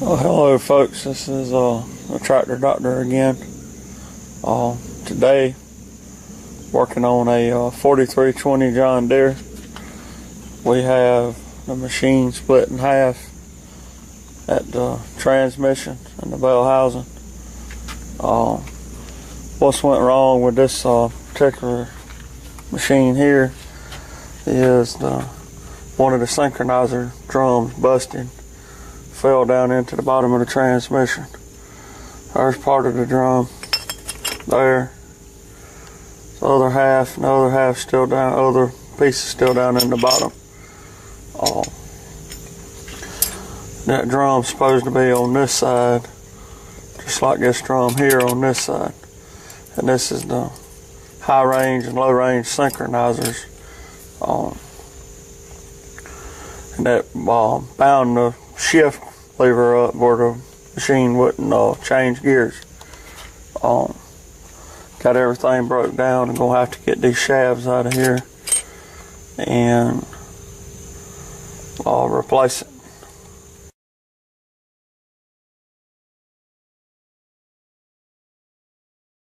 Well, hello folks, this is the Tractor Doctor again. Today, working on a 4320 John Deere. We have the machine split in half at the transmission and the bell housing. What's went wrong with this particular machine here is one of the synchronizer drums busted. Fell down into the bottom of the transmission. There's part of the drum there. The other half still down, other piece is still down in the bottom. That drum's supposed to be on this side, just like this drum here on this side. And this is the high range and low range synchronizers. And that bound the shift lever up where the machine wouldn't change gears. Got everything broke down. I'm gonna have to get these shafts out of here and replace it.